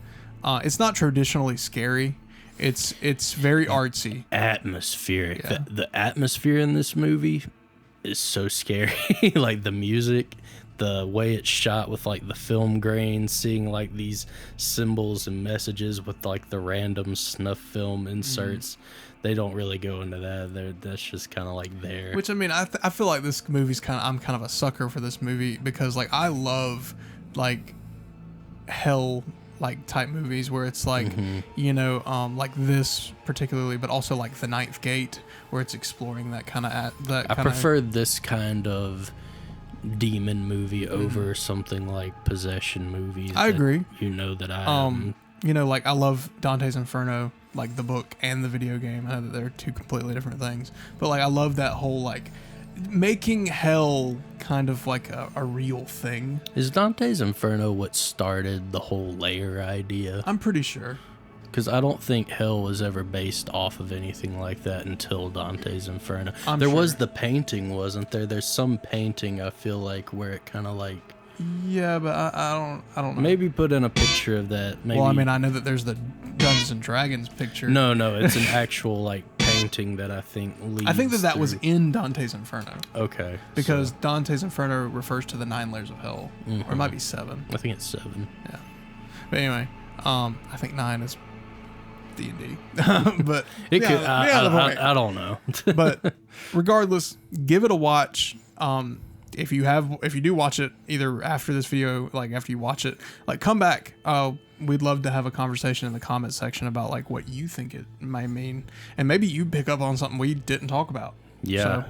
it's not traditionally scary. It's very artsy. Atmospheric. Yeah. The atmosphere in this movie is so scary. Like the music, the way it's shot with like the film grain, seeing like these symbols and messages with like the random snuff film inserts. They don't really go into that. That's just kind of like there. Which, I mean, I feel like this movie's I'm kind of a sucker for this movie because like I love like hell like type movies where it's like like this particularly, but also like The Ninth Gate where it's exploring that kind of I prefer this kind of demon movie over something like possession movies. I agree. You know that I like I love Dante's Inferno, like the book and the video game. I know that they're two completely different things, but like I love that whole like making hell kind of like a real thing. Is Dante's Inferno what started the whole layer idea? I'm pretty sure. Because I don't think hell was ever based off of anything like that until Dante's Inferno. There was the painting, wasn't there? There's some painting, I feel like, where it kind of like... Yeah, but I don't know. Maybe put in a picture of that. Maybe. Well, I mean, I know that there's the Dungeons and Dragons picture. No, it's an actual like painting that I think leads I think that through. was in Dante's Inferno. Okay. Because Dante's Inferno refers to the 9 layers of hell. Or it might be 7. I think it's 7. Yeah. But anyway, I think 9 is D&D. But it could. I don't know. But regardless, give it a watch. If you do watch it either after this video, like after you watch it, like come back. We'd love to have a conversation in the comment section about like what you think it might mean, and maybe you pick up on something we didn't talk about. Yeah, so,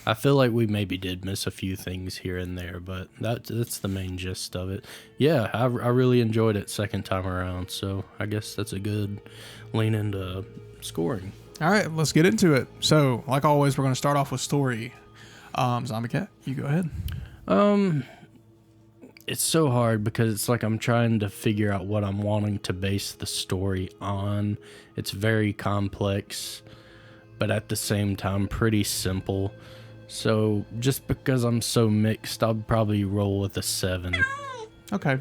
I feel like we maybe did miss a few things here and there, but that's the main gist of it. Yeah, I really enjoyed it second time around, so I guess that's a good lean into scoring. All right, let's get into it. So, like always, we're going to start off with story. Zombie Cat, you go ahead. It's so hard because it's like I'm trying to figure out what I'm wanting to base the story on. It's very complex, but at the same time pretty simple. So just because I'm so mixed, I'll probably roll with a 7. Okay.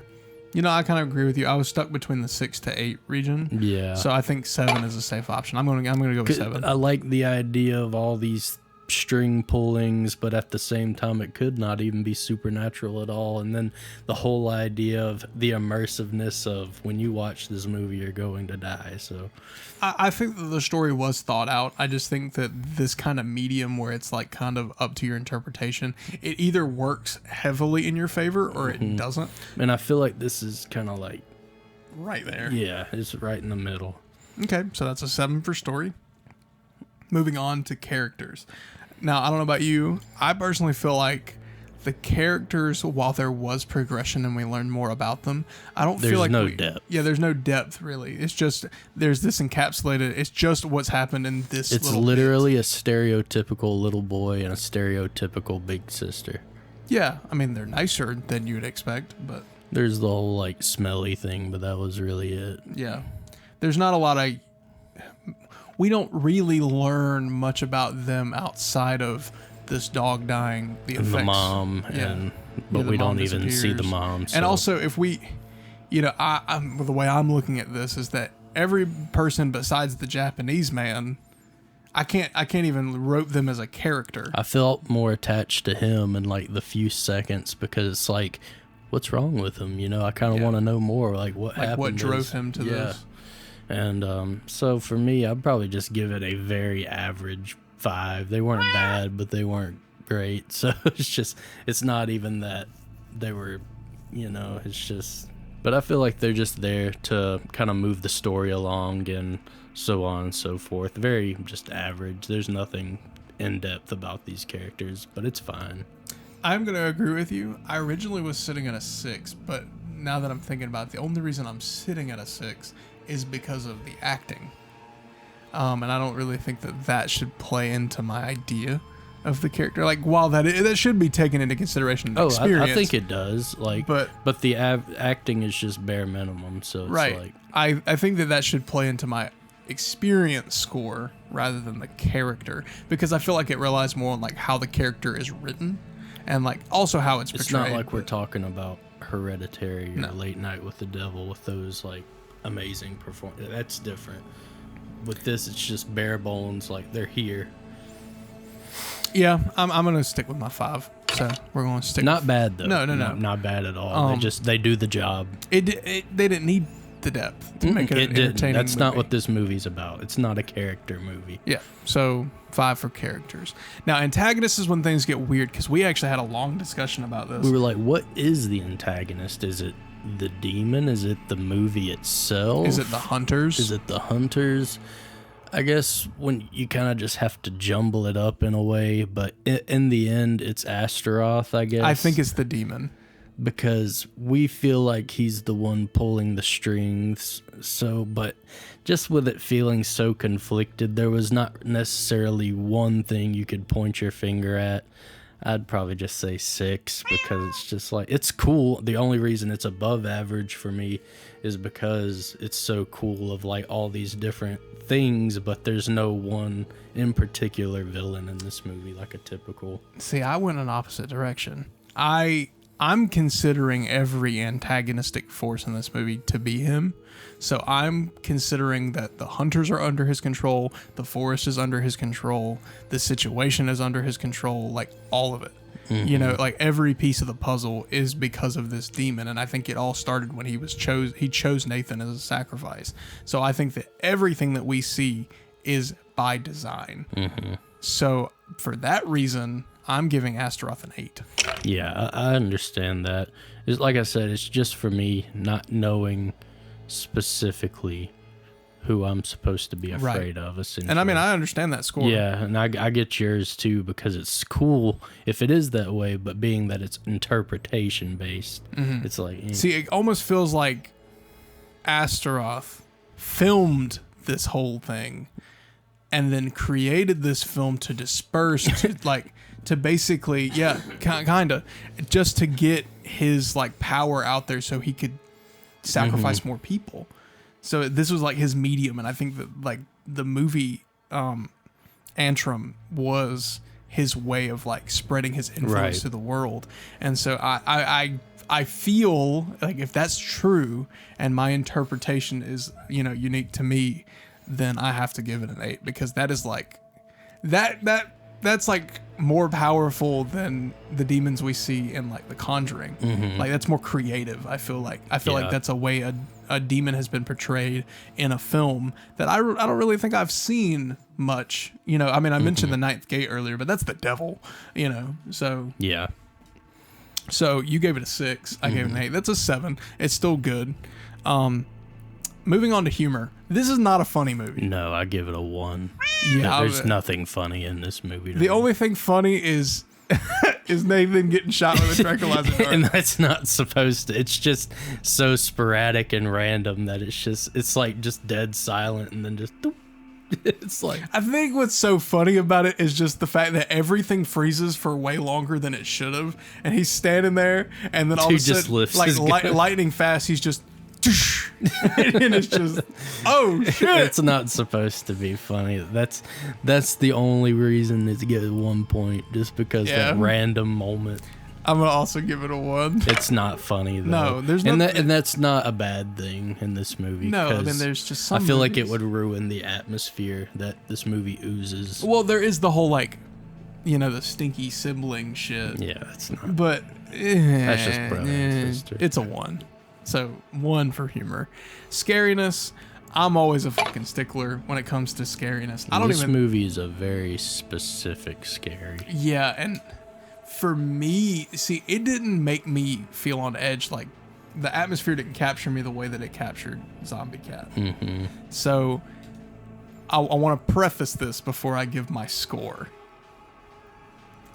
I kind of agree with you. I was stuck between the 6 to 8 region. Yeah. So I think 7 is a safe option. I'm gonna go with 7. I like the idea of all these string pullings, but at the same time it could not even be supernatural at all. And then the whole idea of the immersiveness of when you watch this movie you're going to die. So I think that the story was thought out. I just think that this kind of medium where it's like kind of up to your interpretation, it either works heavily in your favor or it doesn't. And I feel like this is kind of like right there. Yeah, it's right in the middle. Okay, so that's a 7 for story. Moving on to characters. Now, I don't know about you. I personally feel like the characters, while there was progression and we learned more about them, I don't feel like there's no depth. Yeah, there's no depth really. It's just there's this encapsulated. It's just what's happened in this. It's literally a stereotypical little boy and a stereotypical big sister. Yeah, I mean they're nicer than you would expect, but there's the whole like smelly thing, but that was really it. Yeah, there's not a lot of. We don't really learn much about them outside of this dog dying, the effects. The mom, but we don't even see the mom. So. And also, if we, I'm the way I'm looking at this is that every person besides the Japanese man, I can't even rope them as a character. I felt more attached to him in like the few seconds because it's like, what's wrong with him? I kind of want to know more. Like what happened? What drove him to this? And so for me, I'd probably just give it a very average 5. They weren't bad, but they weren't great. So it's not even that they were, it's just, but I feel like they're just there to kind of move the story along and so on and so forth. Very just average. There's nothing in depth about these characters, but it's fine. I'm going to agree with you. I originally was sitting at a 6, but now that I'm thinking about it, the only reason I'm sitting at a 6 is because of the acting. And I don't really think that should play into my idea of the character. Like, while that should be taken into consideration. I think it does. Like, but the acting is just bare minimum. So it's right. Like, I think that should play into my experience score rather than the character, because I feel like it relies more on like how the character is written and like also how it's portrayed. It's not like we're talking about Hereditary or Late Night with the Devil with those like amazing performance. That's different. with this, it's just bare bones. Like, they're here. Yeah, I'm gonna stick with my 5. So we're gonna stick. Not bad though. No. Not bad at all. They do the job. They didn't need the depth to make it an entertaining. That's movie. not what this movie's about. It's not a character movie. Yeah. So 5 for characters. Now, antagonists is when things get weird because we actually had a long discussion about this. We were like, what is the antagonist? Is it the demon? Is it the movie itself? Is it the hunters? Is it the hunters? I guess when you kind of just have to jumble it up in a way, but in the end, it's Astaroth, I guess. I think it's the demon. Because we feel like he's the one pulling the strings. So, but just with it feeling so conflicted, there was not necessarily one thing you could point your finger at. I'd probably just say 6 because it's just like, it's cool. The only reason it's above average for me is because it's so cool of like all these different things, but there's no one in particular villain in this movie like a typical. See, I went in an opposite direction. I'm considering every antagonistic force in this movie to be him. So I'm considering that the hunters are under his control, the forest is under his control, the situation is under his control, like all of it. Mm-hmm. You know, like every piece of the puzzle is because of this demon, and I think it all started when he chose Nathan as a sacrifice. So I think that everything that we see is by design. Mm-hmm. So for that reason, I'm giving Astaroth an 8. Yeah, I understand that. It's, like I said, it's just for me not knowing specifically who I'm supposed to be afraid of, essentially. And I mean, I understand that score. Yeah, and I get yours too because it's cool if it is that way, but being that it's interpretation based, it's like... See, it almost feels like Astaroth filmed this whole thing and then created this film to disperse to like... to basically, yeah, kind of, just to get his like power out there so he could sacrifice more people. So this was like his medium, and I think that like the movie Antrim was his way of like spreading his influence to the world. And so I feel like if that's true and my interpretation is, you know, unique to me, then I have to give it an 8 because that is like that's like more powerful than the demons we see in like The Conjuring. Like that's more creative. I feel like that's a way a demon has been portrayed in a film that I don't really think I've seen much. You know, I mean, I mentioned the Ninth Gate earlier, but that's the devil. You know, so yeah. So you gave it a 6. I gave it an 8. That's a 7. It's still good. Moving on to humor. This is not a funny movie. No, I give it a 1. Yeah, there's nothing funny in this movie. The only thing funny is Nathan getting shot with a tranquilizer dart. And that's not supposed to. It's just so sporadic and random that it's like just dead silent and then just... It's like... I think what's so funny about it is just the fact that everything freezes for way longer than it should have. And he's standing there and then all of a sudden, lifts like his gun. lightning fast, he's just... and it's just, oh shit! It's not supposed to be funny. That's the only reason it's get 1 point, just because that random moment. I'm gonna also give it a 1. It's not funny though. No, there's and that's not a bad thing in this movie. No, I mean there's just some. I feel like it would ruin the atmosphere that this movie oozes. Well, there is the whole like, you know, the stinky sibling shit. Yeah, it's not. But that's just brother and sister. It's a 1. So 1 for humor. Scariness, I'm always a fucking stickler when it comes to scariness. This movie is a very specific scary. Yeah, and for me, see, it didn't make me feel on edge. Like the atmosphere didn't capture me the way that it captured Zombie Cat. So I want to preface this before I give my score.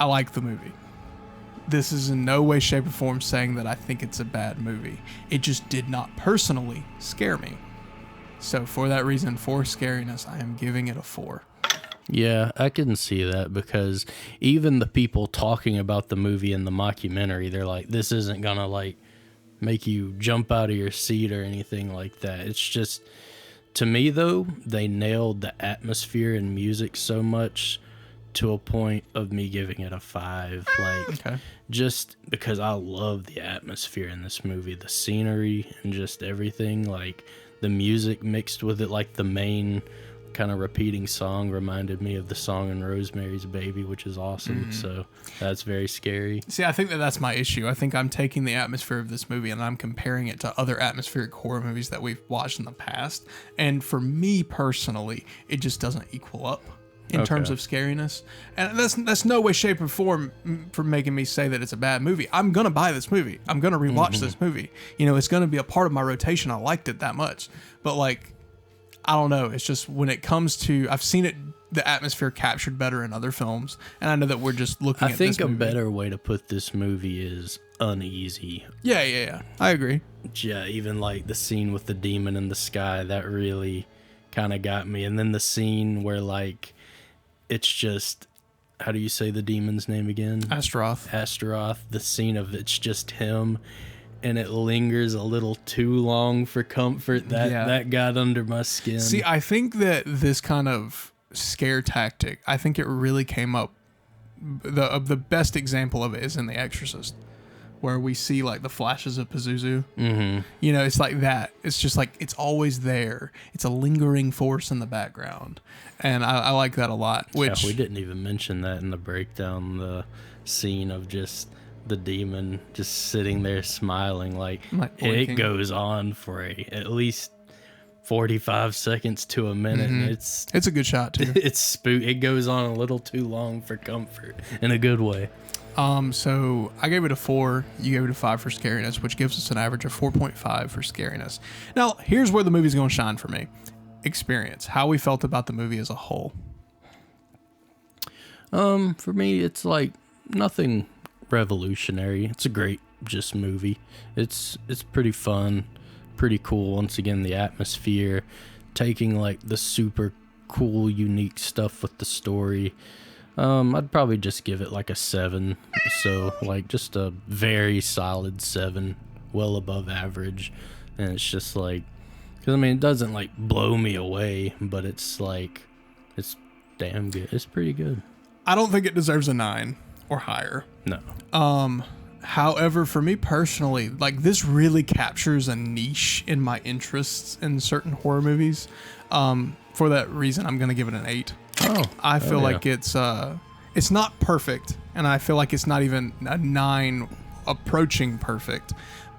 I like the movie. This is in no way, shape, or form saying that I think it's a bad movie. It just did not personally scare me. So for that reason, for scariness, I am giving it a 4. Yeah, I can see that because even the people talking about the movie in the mockumentary, they're like, this isn't gonna like make you jump out of your seat or anything like that. It's just, to me though, they nailed the atmosphere and music so much to a point of me giving it a 5. Like, just because I love the atmosphere in this movie, the scenery and just everything, like the music mixed with it, like the main kind of repeating song reminded me of the song in Rosemary's Baby, which is awesome. So that's very scary. See, I think that's my issue. I think I'm taking the atmosphere of this movie and I'm comparing it to other atmospheric horror movies that we've watched in the past. And for me personally, it just doesn't equal up in terms of scariness. And that's no way, shape, or form for making me say that it's a bad movie. I'm going to buy this movie. I'm going to rewatch this movie. You know, it's going to be a part of my rotation. I liked it that much. But like, I don't know. It's just when it comes to, I've seen it, the atmosphere captured better in other films. And I know that we're just looking at this movie. I think a better way to put this movie is uneasy. Yeah. I agree. Yeah, even like the scene with the demon in the sky, that really kind of got me. And then the scene where like, it's just, how do you say the demon's name again? Astaroth. The scene of it's just him. And it lingers a little too long for comfort. That got under my skin. See, I think that this kind of scare tactic, I think it really came up. The best example of it is in The Exorcist, where we see like the flashes of Pazuzu. You know, it's like that. It's just like it's always there. It's a lingering force in the background, and I like that a lot. Which we didn't even mention that in the breakdown. The scene of just the demon just sitting there smiling, like it goes on for at least 45 seconds to a minute. And it's a good shot too. It's it goes on a little too long for comfort in a good way. So I gave it a 4. You gave it a 5 for scariness, which gives us an average of 4.5 for scariness. Now, here's where the movie's going to shine for me. Experience. How we felt about the movie as a whole. For me, it's like nothing revolutionary. It's a great just movie. It's pretty fun, pretty cool. Once again, the atmosphere, taking like the super cool, unique stuff with the story. I'd probably just give it like a 7. So like just a very solid 7, well above average. And it's just like, because I mean, it doesn't like blow me away, but it's like, it's damn good. It's pretty good. I don't think it deserves a 9 or higher. No. However, for me personally, like this really captures a niche in my interests in certain horror movies. For that reason, I'm going to give it an 8. I feel like it's not perfect, and I feel like it's not even a 9 approaching perfect.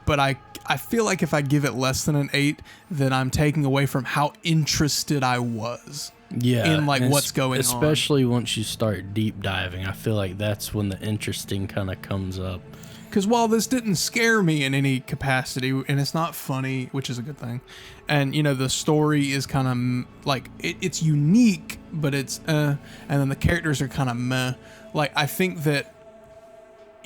But I feel like if I give it less than an 8, then I'm taking away from how interested I was. In like what's going on. Especially once you start deep diving, I feel like that's when the interesting kind of comes up. Because while this didn't scare me in any capacity, and it's not funny, which is a good thing, and you know the story is kind of like it's unique, but it's and then the characters are kind of meh. Like I think that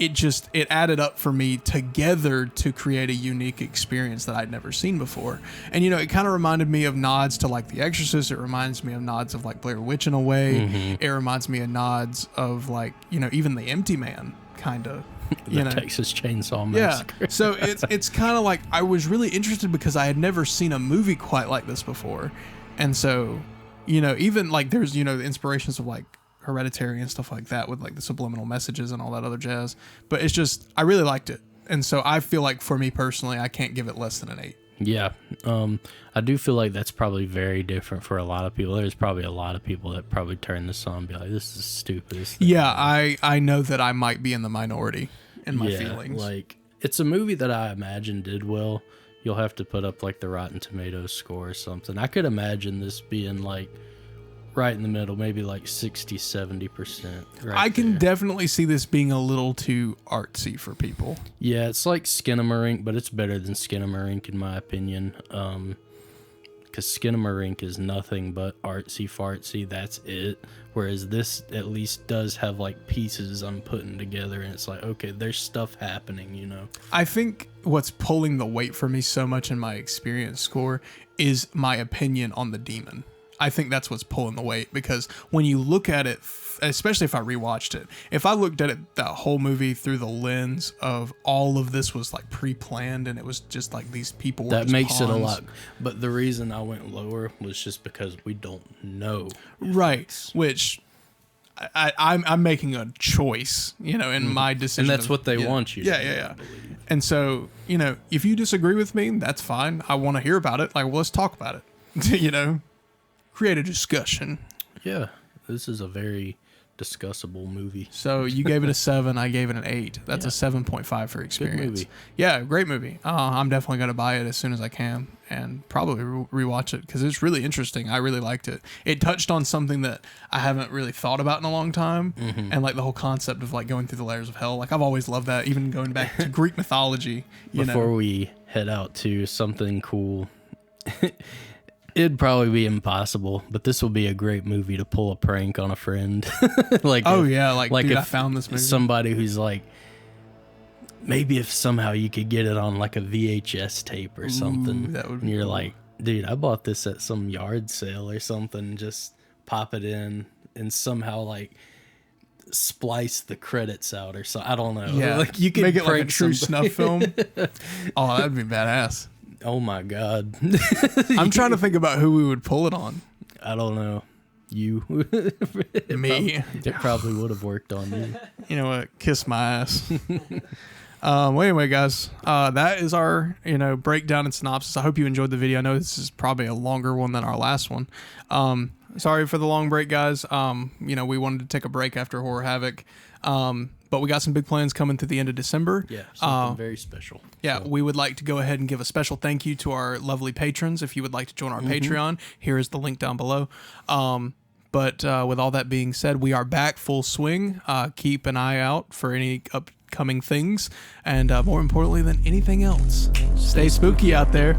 it added up for me together to create a unique experience that I'd never seen before. And you know, it kind of reminded me of nods to like The Exorcist. It reminds me of nods of like Blair Witch in a way. It reminds me of nods of like, you know, even The Empty Man kind of. The Texas Chainsaw Massacre. Yeah. So it's kind of like I was really interested because I had never seen a movie quite like this before. And so, you know, even like there's, you know, the inspirations of like Hereditary and stuff like that with like the subliminal messages and all that other jazz. But it's just, I really liked it. And so I feel like for me personally, I can't give it less than an 8. Yeah. I do feel like that's probably very different for a lot of people. There's probably a lot of people that probably turn this on and be like, this is stupid. Yeah, I know that I might be in the minority in my feelings. Like, it's a movie that I imagine did well. You'll have to put up like the Rotten Tomatoes score or something. I could imagine this being like right in the middle, maybe like 60-70%. I can definitely see this being a little too artsy for people. Yeah, it's like Skinamarink, but it's better than Skinamarink in my opinion. Because Skinamarink is nothing but artsy fartsy. That's it. Whereas this at least does have like pieces I'm putting together, and it's like, okay, there's stuff happening, you know. I think what's pulling the weight for me so much in my experience score is my opinion on the demon. I think that's what's pulling the weight, because when you look at it, especially if I rewatched it, if I looked at it, that whole movie through the lens of all of this was like pre-planned and it was just like these people were that just makes pawns. It a lot. But the reason I went lower was just because we don't know. Right. Which I'm making a choice, you know, in my decision. And that's what they want you to Yeah. And so, you know, if you disagree with me, that's fine. I want to hear about it. Like, well, let's talk about it, you know. create a discussion. Yeah, this is a very discussable movie. So you gave it a 7, I gave it an 8. That's a 7.5 for experience. Good movie. Yeah, great movie. I'm definitely going to buy it as soon as I can and probably rewatch it because it's really interesting. I really liked it. It touched on something that I haven't really thought about in a long time, and like the whole concept of like going through the layers of hell. Like I've always loved that, even going back to Greek mythology. Before we head out to something cool, it'd probably be impossible, but this will be a great movie to pull a prank on a friend. Like, dude, if I found this movie. Somebody who's like, maybe if somehow you could get it on like a VHS tape or something, that would be and you're cool. like, dude, I bought this at some yard sale or something. Just pop it in and somehow like splice the credits out or so. I don't know. Yeah, like you can make it like a prank true somebody. snuff film. Oh, that'd be badass. Oh my god. I'm trying to think about who we would pull it on. I don't know. You. Me. It probably would have worked on you. You know what? Kiss my ass. Well, anyway, guys, that is our breakdown and synopsis. I hope you enjoyed the video. I know this is probably a longer one than our last one. Sorry for the long break, guys. We wanted to take a break after Horror Havoc. But we got some big plans coming to the end of December. Yeah, something very special. Yeah, So, we would like to go ahead and give a special thank you to our lovely patrons. If you would like to join our Patreon, here is the link down below. But with all that being said, we are back full swing. Keep an eye out for any upcoming things. And more importantly than anything else, stay spooky out there.